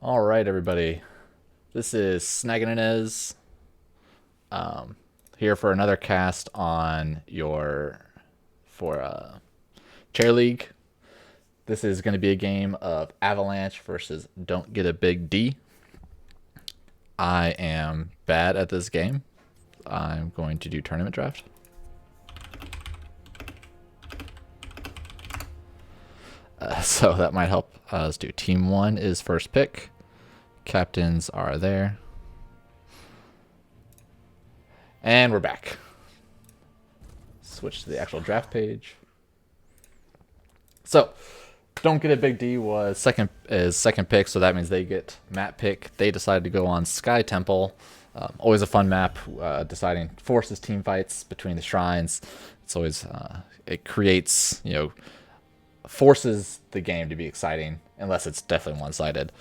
All right, everybody. This is Snaggin' here for another cast on your for Chair League. This is going to be a game of Avalanche versus Don't Get a Big D. I am bad at this game. I'm going to do tournament draft. So that might help. Let's do team one is first pick. Captains are there. And we're back. Switch to the actual draft page. So, Don't Get a Big D was second pick, so that means they get map pick. They decided to go on Sky Temple. Always a fun map. Deciding forces team fights between the shrines. It's always it creates forces the game to be exciting, unless it's definitely one-sided.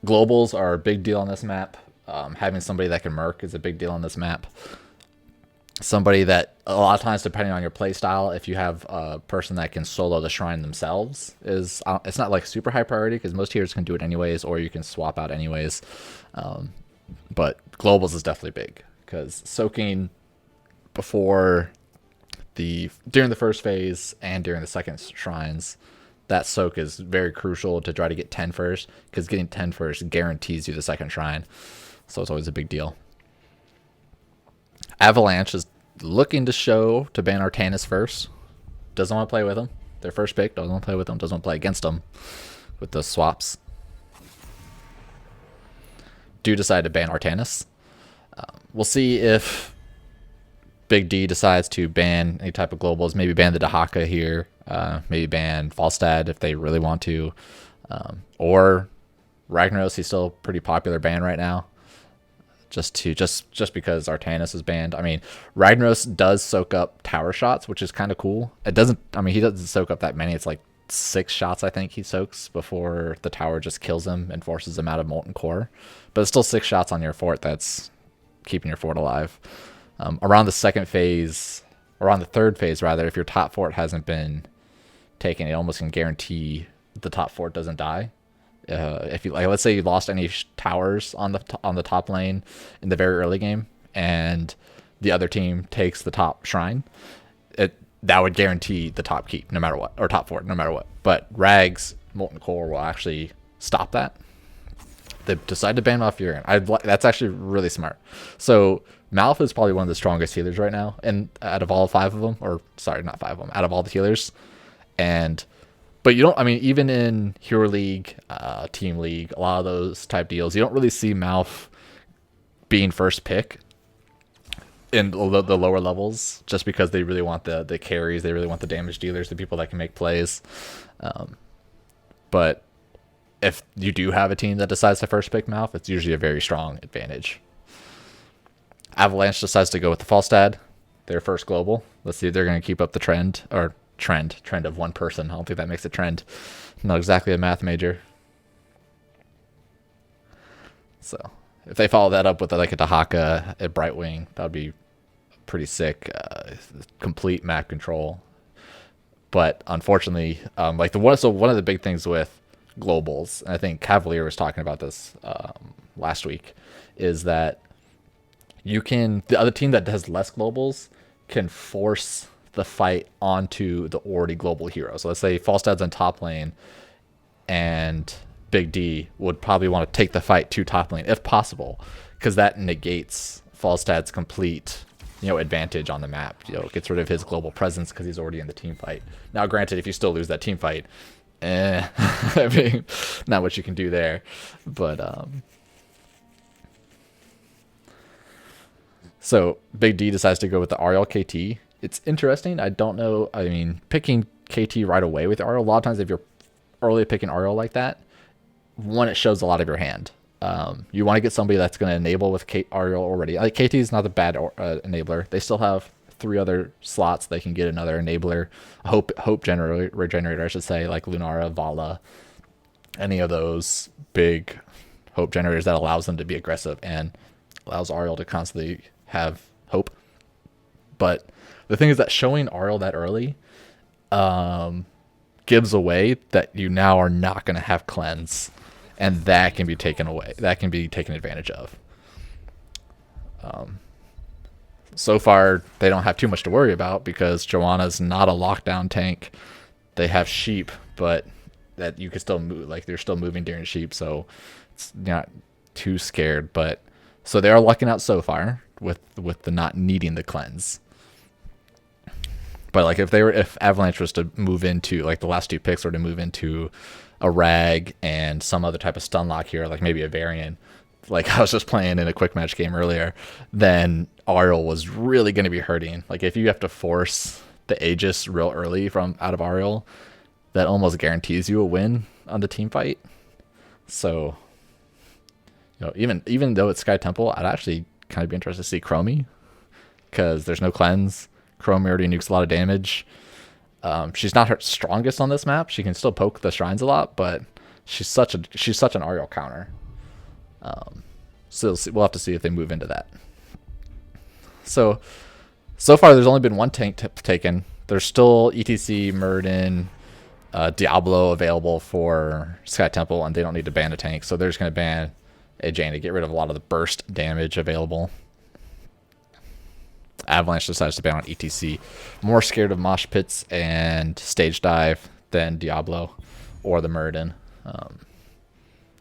Globals are a big deal on this map. Having somebody that can merc is a big deal on this map. Somebody that, a lot of times, depending on your play style, if you have a person that can solo the shrine themselves, it's not like super high priority because most heroes can do it anyways, or you can swap out anyways. But globals is definitely big because soaking during the first phase and during the second shrines, that soak is very crucial to try to get 10 first, because getting 10 first guarantees you the second shrine. So it's always a big deal. Avalanche is looking to ban Artanis first. Doesn't want to play with him. Their first pick, doesn't want to play with him, doesn't want to play against him with the swaps. Do decide to ban Artanis. We'll see if Big D decides to ban any type of globals. Maybe ban the Dahaka here. Maybe ban Falstad if they really want to. Or Ragnaros, he's still a pretty popular ban right now. Just because Artanis is banned. I mean, Ragnaros does soak up tower shots, which is kind of cool. He doesn't soak up that many. It's like 6 shots, I think, he soaks before the tower just kills him and forces him out of Molten Core. But it's still 6 shots on your fort that's keeping your fort alive. Around the third phase, rather, if your top fort hasn't been taken, it almost can guarantee the top fort doesn't die. If you let's say you lost any towers on the top lane in the very early game, and the other team takes the top shrine, that would guarantee the top keep no matter what, or top fort no matter what. But Rag's Molten Core will actually stop that. They decide to ban Malfurion. That's actually really smart. So Malf is probably one of the strongest healers right now, and out of all 5 of them, or sorry, not 5 of them, out of all the healers. But you don't, even in Hero League, Team League, a lot of those type deals, you don't really see Malf being first pick in the lower levels, just because they really want the carries, they really want the damage dealers, the people that can make plays. But if you do have a team that decides to first pick Malf, it's usually a very strong advantage. Avalanche decides to go with the Falstad, their first global. Let's see if they're going to keep up the trend of one person. I don't think that makes a trend. I'm not exactly a math major. So if they follow that up with like a Dahaka, a Brightwing, that would be pretty sick. Complete map control. But unfortunately, one of the big things with globals, and I think Cavalier was talking about this last week, is that the other team that has less globals can force the fight onto the already global hero. So let's say Falstad's in top lane, and Big D would probably want to take the fight to top lane if possible, because that negates Falstad's complete advantage on the map. Gets rid of his global presence because he's already in the team fight. Now, granted, if you still lose that team fight, not much you can do there. But so Big D decides to go with the Ariel KT. It's interesting. I don't know. Picking KT right away with Ariel, a lot of times if you're early picking Ariel like that, one, it shows a lot of your hand. You want to get somebody that's going to enable with Ariel already. KT is not a bad enabler. They still have 3 other slots they can get another enabler, hope regenerator, I should say, like Lunara, Vala, any of those big hope generators that allows them to be aggressive and allows Ariel to constantly have hope. But the thing is that showing Ariel that early gives away that you now are not going to have cleanse and that can be taken away. That can be taken advantage of. So far, they don't have too much to worry about because Joanna's not a lockdown tank. They have sheep, but that you can still move. Like they're still moving during sheep, so it's not too scared. But so they are lucking out so far with the not needing the cleanse. But like if Avalanche was to move into like the last two picks were to move into a rag and some other type of stun lock here, like maybe a variant, like I was just playing in a quick match game earlier, then Ariel was really going to be hurting. Like if you have to force the Aegis real early from out of Ariel, that almost guarantees you a win on the team fight. So, even though it's Sky Temple, I'd actually kind of be interested to see Chromie, because there's no cleanse. Chromie already nukes a lot of damage. She's not her strongest on this map. She can still poke the shrines a lot, but she's such an Ariel counter. So we'll have to see if they move into that. So far there's only been one tank taken. There's still ETC, Murden, Diablo available for Sky Temple, and they don't need to ban a tank, so they're just going to ban a Jane to get rid of a lot of the burst damage available. Avalanche decides to ban on ETC. More scared of mosh pits and stage dive than Diablo or the Murden.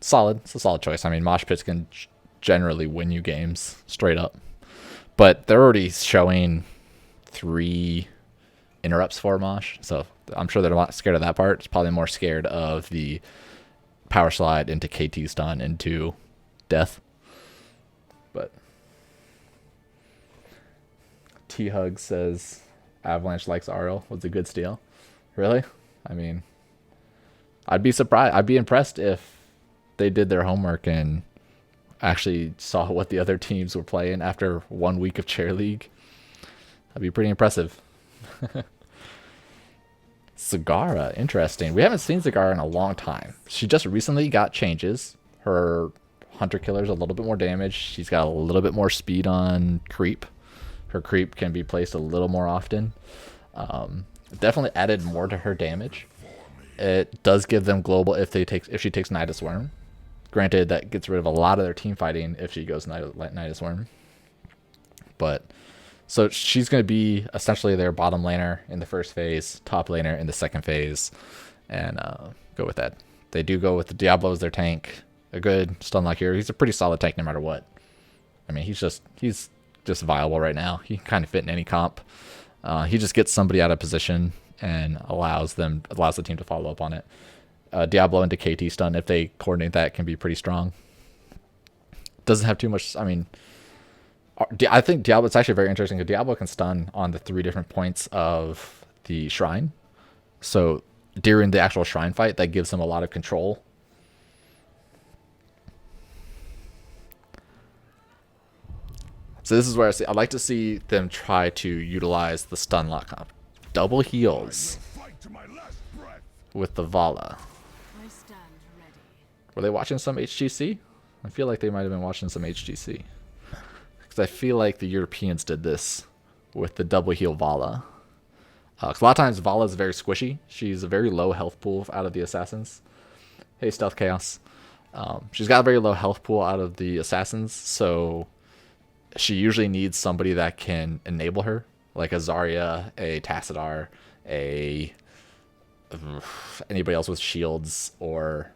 Solid. It's a solid choice. I mean, mosh pits can generally win you games straight up, but they're already showing 3 interrupts for mosh, so I'm sure they're not scared of that part. It's probably more scared of the power slide into KT stun into death. But T-Hug says Avalanche likes Ariel. Was a good steal. Really? I mean, I'd be surprised. I'd be impressed if they did their homework and actually saw what the other teams were playing after 1 week of Chair League. That'd be pretty impressive. Zagara, interesting. We haven't seen Zagara in a long time. She just recently got changes. Her Hunter Killer's a little bit more damage. She's got a little bit more speed on creep. Her creep can be placed a little more often. Definitely added more to her damage. It does give them global if she takes Nidus Worm. Granted, that gets rid of a lot of their team fighting if she goes Nidus Worm. But so she's going to be essentially their bottom laner in the first phase, top laner in the second phase, and go with that. They do go with the Diablo as their tank. A good stun lock here. He's a pretty solid tank no matter what. I mean, he's just viable right now. He can kind of fit in any comp. He just gets somebody out of position and allows the team to follow up on it. Diablo into KT stun, if they coordinate that, can be pretty strong. Doesn't have too much. I mean, I think Diablo, it's actually very interesting because Diablo can stun on the 3 different points of the shrine. So during the actual shrine fight, that gives them a lot of control. So this is where I'd like to see them try to utilize the stun lock comp. Double heals with the Vala. Were they watching some HGC? I feel like they might have been watching some HGC. Because I feel like the Europeans did this with the double heal Vala. A lot of times Vala is very squishy. She's a very low health pool out of the assassins. Hey, Stealth Chaos. She's got a very low health pool out of the assassins, so she usually needs somebody that can enable her, like a Zarya, a Tassadar, anybody else with shields or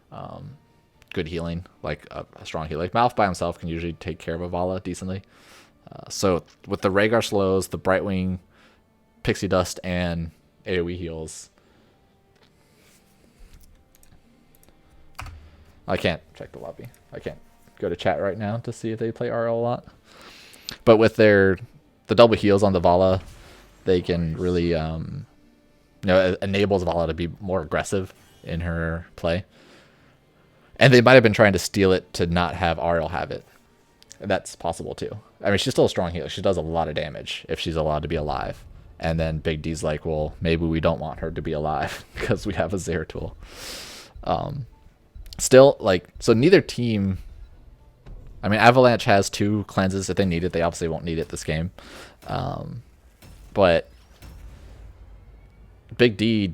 good healing, like a strong healer. Like Malf by himself can usually take care of a Vala decently. So with the Rhaegar slows, the Brightwing, Pixie Dust, and AoE heals, I can't check the lobby. I can't go to chat right now to see if they play RL a lot. But with the double heals on the Vala, they can really it enables Vala to be more aggressive in her play. And they might have been trying to steal it to not have Ariel have it. That's possible too. I mean, she's still a strong healer. She does a lot of damage if she's allowed to be alive. And then Big D's like, well, maybe we don't want her to be alive because we have a Zeratul. Still, like, so neither team... I mean, Avalanche has 2 cleanses if they need it. They obviously won't need it this game. But Big D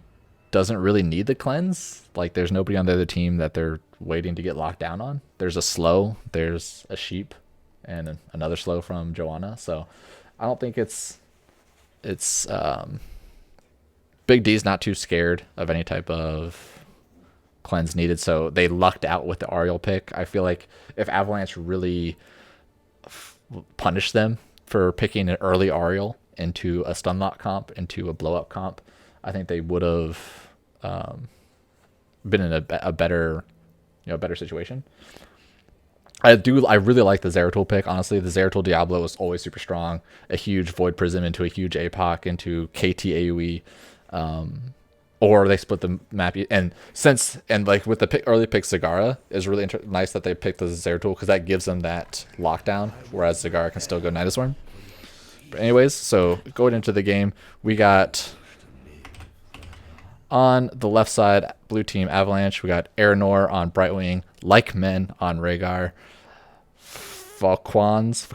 doesn't really need the cleanse. Like, there's nobody on the other team that they're waiting to get locked down on. There's a slow, there's a sheep, and another slow from Joanna. So I don't think it's Big D's not too scared of any type of cleanse needed. So they lucked out with the Ariel pick. I feel like if Avalanche really punished them for picking an early Ariel into a stun lock comp, into a blow up comp, I think they would have been in a better, better situation. I really like the Zeratul pick. Honestly, the Zeratul Diablo is always super strong. A huge Void Prism into a huge APOC into KT AoE, or they split the map. And like with the early pick, Zagara is really nice that they picked the Zeratul because that gives them that lockdown, whereas Zagara can still go Nidusworm. But anyways, so going into the game, we got on the left side, blue team Avalanche. We got Aranor on Brightwing, Like Men on Rhaegar, Falquans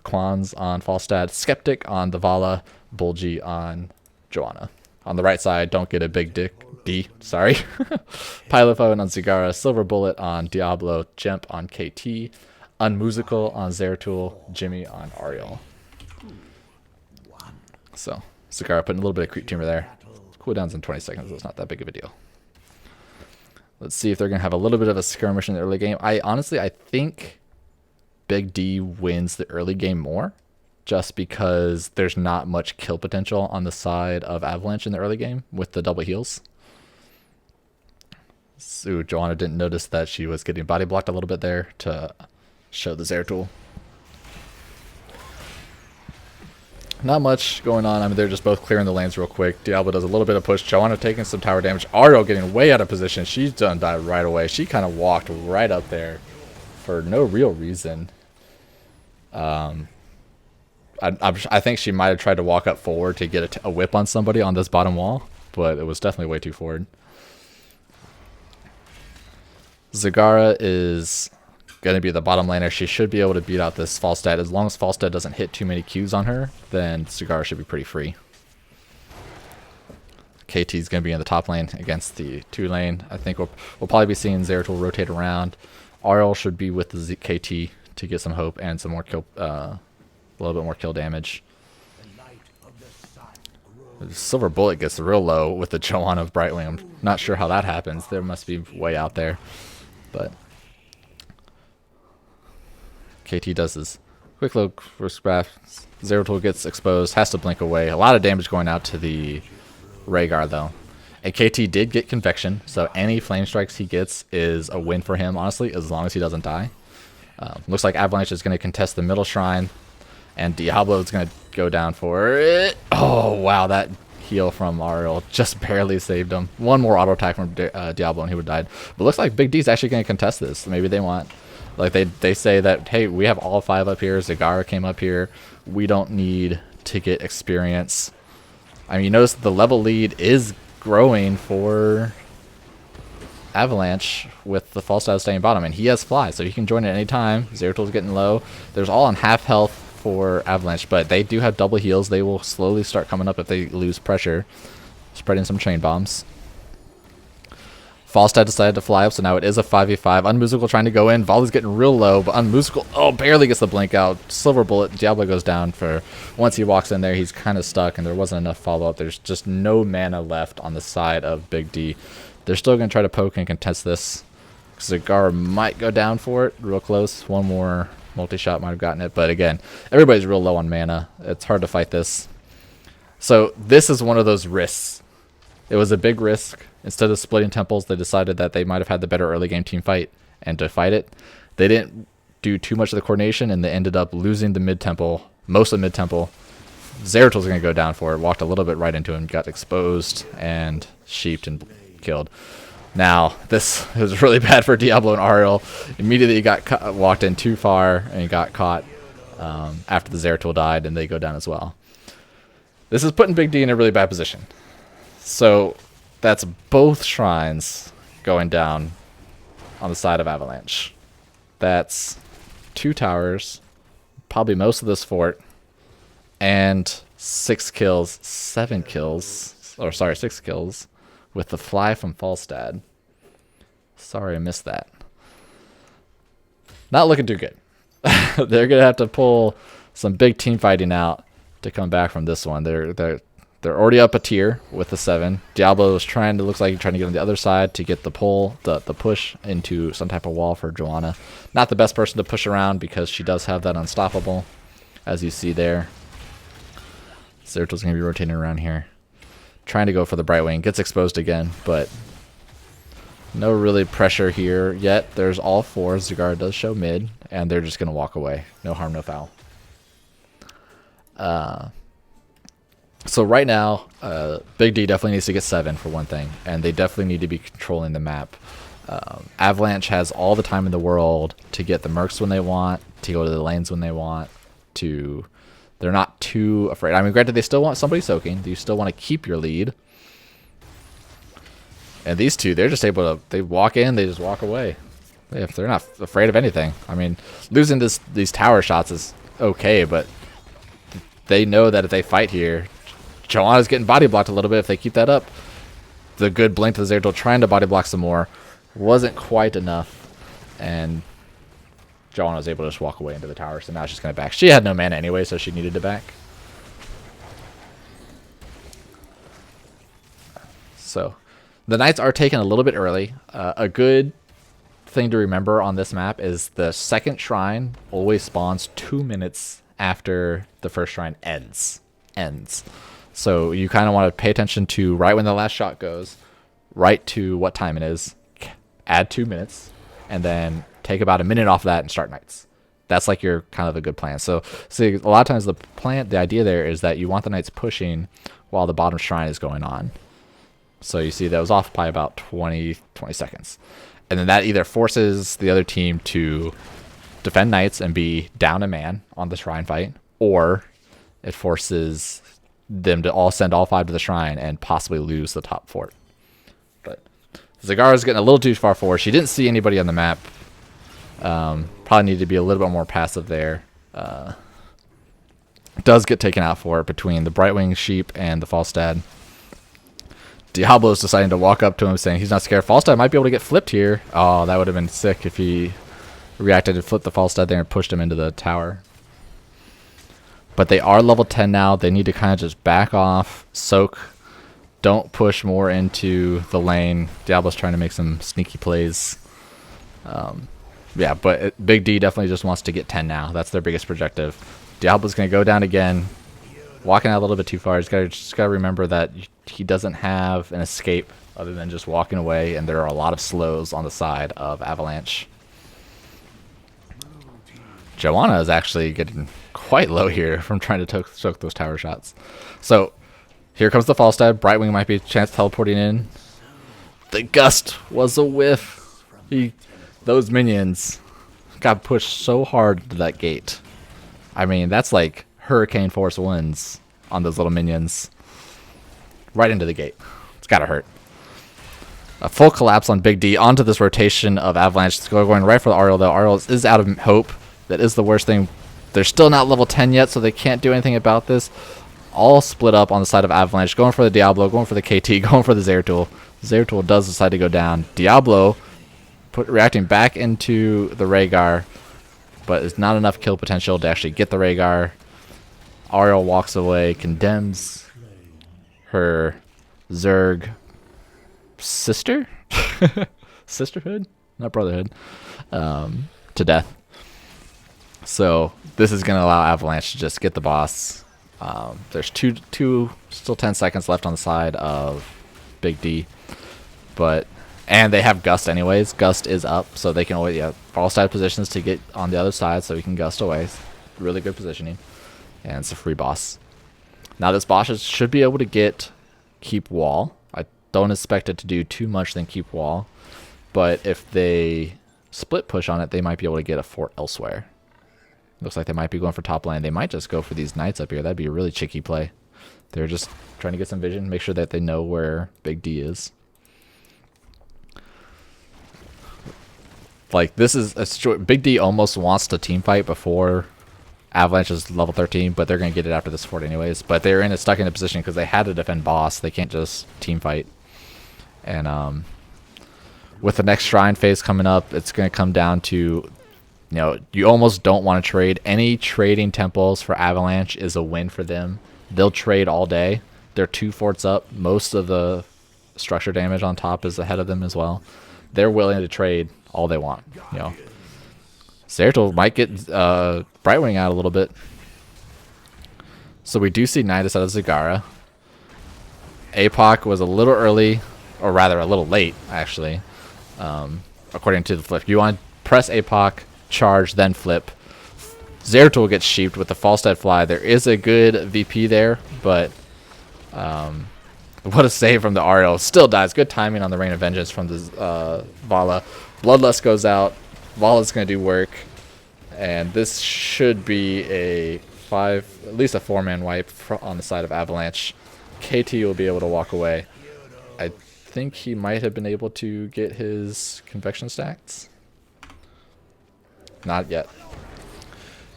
on Falstad, Skeptic on the Vala, Bulgy on Joanna. On the right side, don't get a big dick. Pilot Phone on Zagara, Silver Bullet on Diablo, Jemp on KT, Unmusical on Zeratul, Jimmy on Ariel. So Zagara putting a little bit of creep tumor there. Cooldowns in 20 seconds, so it's not that big of a deal. Let's see if they're going to have a little bit of a skirmish in the early game. I think Big D wins the early game more, just because there's not much kill potential on the side of Avalanche in the early game with the double heals. So Joanna didn't notice that she was getting body blocked a little bit there to show the Zeratul. Not much going on. I mean, they're just both clearing the lanes real quick. Diablo does a little bit of push. Joanna taking some tower damage. Ariel getting way out of position. She's done died right away. She kind of walked right up there for no real reason. I think she might have tried to walk up forward to get a whip on somebody on this bottom wall, but it was definitely way too forward. Zagara is going to be the bottom laner. She should be able to beat out this Falstad. As long as Falstad doesn't hit too many Qs on her, then Zagara should be pretty free. KT is going to be in the top lane against the 2 lane. I think we'll probably be seeing Zeratul rotate around. Ariel should be with the KT to get some hope and some more kill, a little bit more kill damage. Silver Bullet gets real low with the Joanna of Brightwing. I'm not sure how that happens. There must be way out there, but KT does his quick look for scrap. Zeratul gets exposed, has to blink away. A lot of damage going out to the Rhaegar though. And KT did get Convection, so any flame strikes he gets is a win for him, honestly, as long as he doesn't die. Looks like Avalanche is going to contest the middle shrine, and Diablo is going to go down for it. Oh, wow, that heal from Ariel just barely saved him. One more auto attack from Diablo and he would have died. But looks like Big D's actually going to contest this. Maybe they want, like they say that, hey, we have all 5 up here. Zagara came up here. We don't need to get experience. I mean, you notice the level lead is growing for Avalanche with the Falstad staying bottom, and he has fly, so he can join at any time. Zeratul's getting low. There's all on half health for Avalanche, but they do have double heals. They will slowly start coming up if they lose pressure, spreading some chain bombs. Falstad decided to fly up, so now it is a 5v5. Unmusical trying to go in. Volley's getting real low, but Unmusical, barely gets the blink out. Silver Bullet, Diablo goes down for, once he walks in there, he's kind of stuck, and there wasn't enough follow-up. There's just no mana left on the side of Big D. They're still going to try to poke and contest this. Zagara might go down for it, real close. One more multi-shot might have gotten it, but again, everybody's real low on mana. It's hard to fight this. So this is one of those risks. It was a big risk. Instead of splitting temples, they decided that they might have had the better early game team fight and to fight it. They didn't do too much of the coordination, and they ended up losing the mid temple, most of mid temple. Zeratul's going to go down for it, walked a little bit right into him, got exposed and sheeped and killed. Now, this is really bad for Diablo and Ariel. Immediately he got walked in too far and he got caught after the Zeratul died, and they go down as well. This is putting Big D in a really bad position. So that's both shrines going down on the side of Avalanche. That's 2 towers, probably most of this fort, and 6 kills. with the fly from Falstad. Sorry, I missed that. Not looking too good. They're gonna have to pull some big team fighting out to come back from this one. They're already up a tier with the 7. Diablo is looks like he's trying to get on the other side to get the pull, the push into some type of wall for Joanna. Not the best person to push around because she does have that unstoppable, as you see there. Zeratil's gonna be rotating around here, trying to go for the Brightwing. Gets exposed again, but no really pressure here yet. There's all 4. Zagara does show mid, and they're just going to walk away. No harm, no foul. So right now, Big D definitely needs to get 7 for one thing, and they definitely need to be controlling the map. Avalanche has all the time in the world to get the mercs when they want, to go to the lanes when they want, they're not too afraid. I mean, granted, they still want somebody soaking. You still want to keep your lead. And these two, they're just able to, they walk in, they just walk away. If they're not afraid of anything. I mean, losing these tower shots is okay, but they know that if they fight here, Joanna's getting body blocked a little bit if they keep that up. The good blink to the Zeratil trying to body block some more wasn't quite enough, and Joanna was able to just walk away into the tower, so now she's going to back. She had no mana anyway, so she needed to back. So the Knights are taken a little bit early. A good thing to remember on this map is the second shrine always spawns 2 minutes after the first shrine ends. So you kind of want to pay attention to right when the last shot goes, right to what time it is, add 2 minutes, and then take about a minute off that and start Knights. That's like your kind of a good plan. So see, a lot of times the idea there is that you want the Knights pushing while the bottom shrine is going on. So you see that was off by about 20 seconds. And then that either forces the other team to defend Knights and be down a man on the shrine fight, or it forces them to all send all 5 to the shrine and possibly lose the top fort. But Zagara's getting a little too far forward. She didn't see anybody on the map. Probably need to be a little bit more passive there. Does get taken out for it between the Brightwing Sheep and the Falstad. Diablo's deciding to walk up to him saying he's not scared. Falstad might be able to get flipped here. Oh, that would have been sick if he reacted and flipped the Falstad there and pushed him into the tower. But they are level 10 now. They need to kind of just back off, soak. Don't push more into the lane. Diablo's trying to make some sneaky plays. Yeah, but Big D definitely just wants to get 10 now. That's their biggest projective. Diablo's going to go down again. Walking out a little bit too far. Just gotta remember that he doesn't have an escape other than just walking away, and there are a lot of slows on the side of Avalanche. Joanna is actually getting quite low here from trying to soak those tower shots. So here comes the Falstad. Brightwing might be a chance teleporting in. The gust was a whiff. Those minions got pushed so hard to that gate. I mean, that's like hurricane force winds on those little minions. Right into the gate. It's gotta hurt. A full collapse on Big D onto this rotation of Avalanche. It's going right for the Ariel, though. Ariel is out of hope. That is the worst thing. They're still not level 10 yet, so they can't do anything about this. All split up on the side of Avalanche. Going for the Diablo, going for the KT, going for the Zeratil. Zeratil does decide to go down. Diablo reacting back into the Rhaegar, but it's not enough kill potential to actually get the Rhaegar. Ariel walks away, condemns her Zerg sister? Sisterhood? Not brotherhood. To death. So this is going to allow Avalanche to just get the boss. There's still 10 seconds left on the side of Big D. And they have Gust anyways. Gust is up, so they can always, fall side positions to get on the other side so he can Gust away. Really good positioning. And it's a free boss. Now this boss should be able to keep wall. I don't expect it to do too much than keep wall. But if they split push on it, they might be able to get a fort elsewhere. Looks like they might be going for top lane. They might just go for these knights up here. That'd be a really cheeky play. They're just trying to get some vision, make sure that they know where Big D is. Like, this is a Big D almost wants to team fight before Avalanche is level 13, but they're going to get it after this fort anyways. But they're stuck in a position because they had to defend boss. They can't just team fight. And with the next shrine phase coming up, it's going to come down to, you almost don't want to trade. Any trading temples for Avalanche is a win for them. They'll trade all day. They're 2 forts up. Most of the structure damage on top is ahead of them as well. They're willing to trade all they want. Zeratul might get Brightwing out a little bit. So we do see Nidus out of Zagara. APOC was a little early, or rather a little late, actually, according to the flip. You want to press APOC, charge, then flip. Zeratul gets sheeped with the Falstad Fly. There is a good VP there, but what a save from the Ariel. Still dies. Good timing on the Rain of Vengeance from the Vala. Bloodlust goes out. Vala's going to do work. And this should be at least a 4-man wipe on the side of Avalanche. KT will be able to walk away. I think he might have been able to get his convection stacks. Not yet.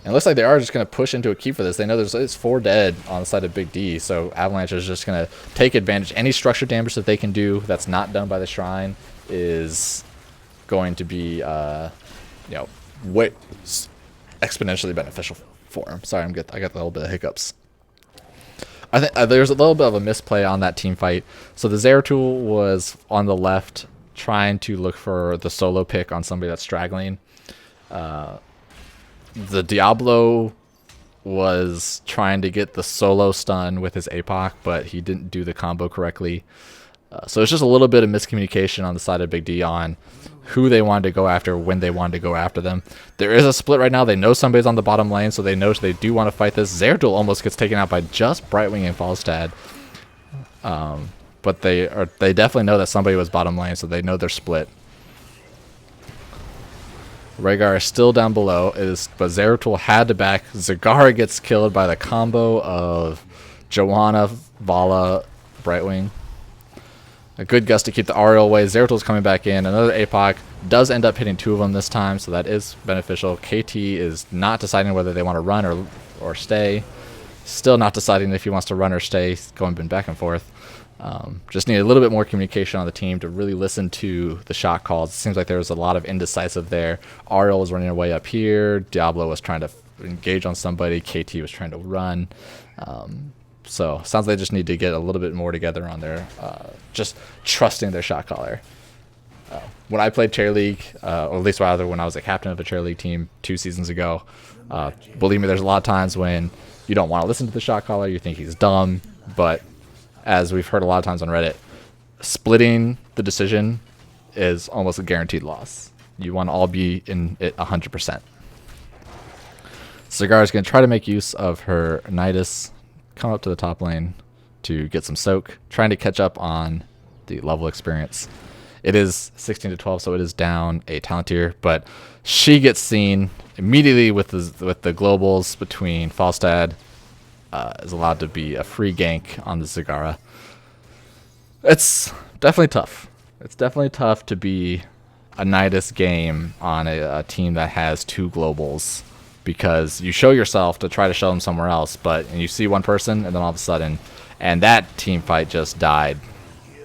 And it looks like they are just going to push into a keep for this. They know it's 4 dead on the side of Big D, so Avalanche is just going to take advantage. Any structure damage that they can do that's not done by the Shrine is going to be, way exponentially beneficial for them. Sorry, I got a little bit of hiccups. I think there's a little bit of a misplay on that team fight. So the Zeratul was on the left trying to look for the solo pick on somebody that's straggling. The Diablo was trying to get the solo stun with his APOC, but he didn't do the combo correctly. So it's just a little bit of miscommunication on the side of Big D on who they wanted to go after, when they wanted to go after them. There is a split right now. They know somebody's on the bottom lane, so they know they do want to fight this. Zeratul almost gets taken out by just Brightwing and Falstad. But they definitely know that somebody was bottom lane, so they know they're split. Rhaegar is still down below, but Zeratul had to back. Zagara gets killed by the combo of Joanna, Vala, Brightwing. A good gust to keep the Ariel away. Zeratul's coming back in. Another APOC does end up hitting 2 of them this time, so that is beneficial. KT is not deciding whether they want to run or stay. Still not deciding if he wants to run or stay, going back and forth. Just need a little bit more communication on the team to really listen to the shot calls. It seems like there was a lot of indecisive there. Ariel was running away up here. Diablo was trying to engage on somebody. KT was trying to run. So sounds like they just need to get a little bit more together on their just trusting their shot caller. When I played Chair League, or at least rather when I was a captain of a Chair League team 2 seasons ago, believe me, there's a lot of times when you don't want to listen to the shot caller. You think he's dumb, but as we've heard a lot of times on Reddit, splitting the decision is almost a guaranteed loss. You want to all be in it 100%. Cigar is going to try to make use of her Nidus, come up to the top lane to get some soak, trying to catch up on the level experience. It is 16 to 12, so it is down a talent tier, but she gets seen immediately with the globals between Falstad. Is allowed to be a free gank on the Zagara. It's definitely tough. It's definitely tough to be a Nidus game on a team that has 2 globals, because you show yourself to try to show them somewhere else, and you see one person, and then all of a sudden, and that team fight just died.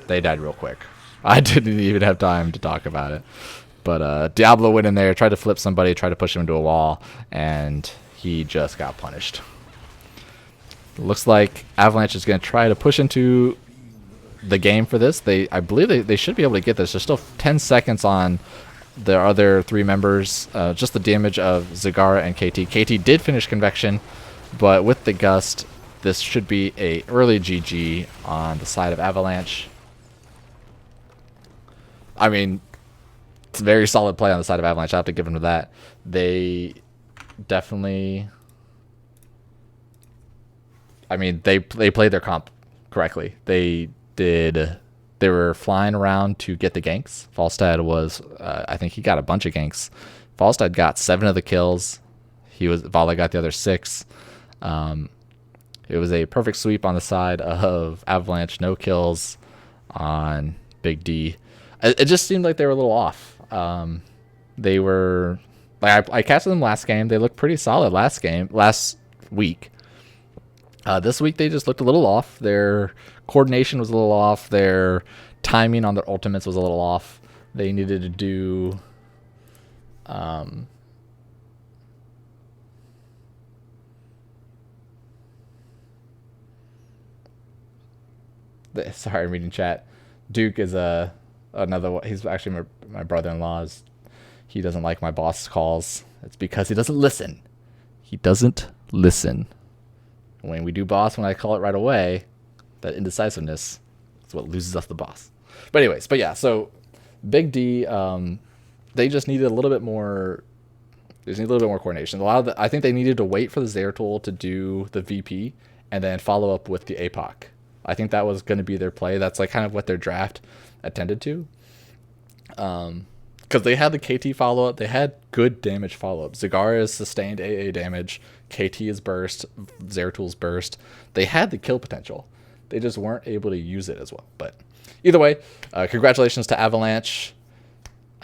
They died real quick. I didn't even have time to talk about it. But Diablo went in there, tried to flip somebody, tried to push him into a wall, and he just got punished. Looks like Avalanche is going to try to push into the game for this. I believe they should be able to get this. There's still 10 seconds on the other 3 members. Just the damage of Zagara and KT. KT did finish Convection, but with the Gust, this should be a early GG on the side of Avalanche. I mean, it's a very solid play on the side of Avalanche. I have to give them to that. They definitely... I mean, they played their comp correctly. They were flying around to get the ganks. Falstad was, I think he got a bunch of ganks. Falstad got 7 of the kills. Vala got the other 6. It was a perfect sweep on the side of Avalanche. No kills on Big D. It just seemed like they were a little off. They were, like, I casted them last game. They looked pretty solid last week. This week they just looked a little off. Their coordination was a little off. Their timing on their ultimates was a little off. They needed to do sorry, I'm reading chat. Duke is another one. He's actually my brother-in-law's. He doesn't like my boss calls. It's because he doesn't listen. He doesn't listen. When we do boss, when I call it right away, that indecisiveness is what loses us the boss. But anyways, yeah, so Big D, they just needed a little bit more. They just need a little bit more coordination. I think they needed to wait for the Zeratul to do the VP and then follow up with the APOC. I think that was going to be their play. That's like kind of what their draft attended to. Because they had the KT follow up, they had good damage follow up. Zagara is sustained AA damage, KT is burst, Zeratul's burst. They had the kill potential. They just weren't able to use it as well. But either way, congratulations to Avalanche.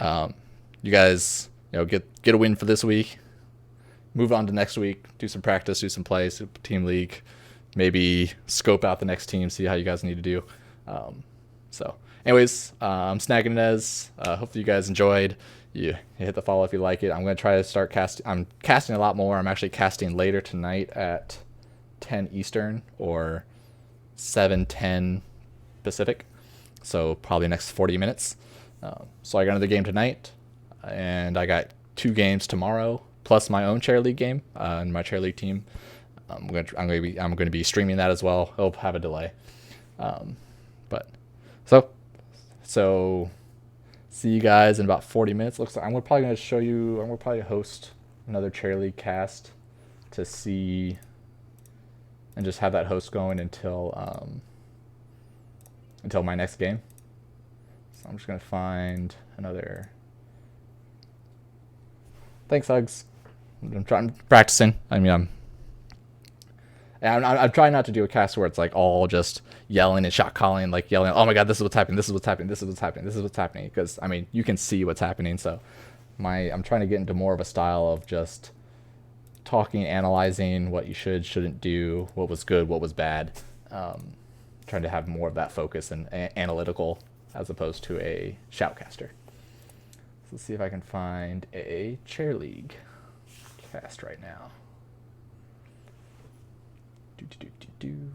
You guys, get a win for this week. Move on to next week. Do some practice, do some plays, team league. Maybe scope out the next team, see how you guys need to do. Anyways, I'm Snagging Inez. Hopefully you guys enjoyed. You hit the follow if you like it. I'm going to try to start casting. I'm casting a lot more. I'm actually casting later tonight at 10 Eastern or 7:10 Pacific. So probably next 40 minutes. So I got another game tonight, and I got 2 games tomorrow, plus my own chair league game and my chair league team. I'm going to be streaming that as well. It'll have a delay. So see you guys in about 40 minutes. Looks like I'm probably going to show you. I'm going to probably host another chair league cast to see and just have that host going until my next game. So I'm just going to find another. Thanks, Hugs. I'm practicing. I'm trying not to do a cast where it's like all just yelling and shot calling, like yelling, oh my god, this is what's happening, this is what's happening, this is what's happening, this is what's happening. Because you can see what's happening. So I'm trying to get into more of a style of just talking, analyzing what you shouldn't do, what was good, what was bad. Trying to have more of that focus and analytical as opposed to a shoutcaster. So let's see if I can find a chair league cast right now. Do.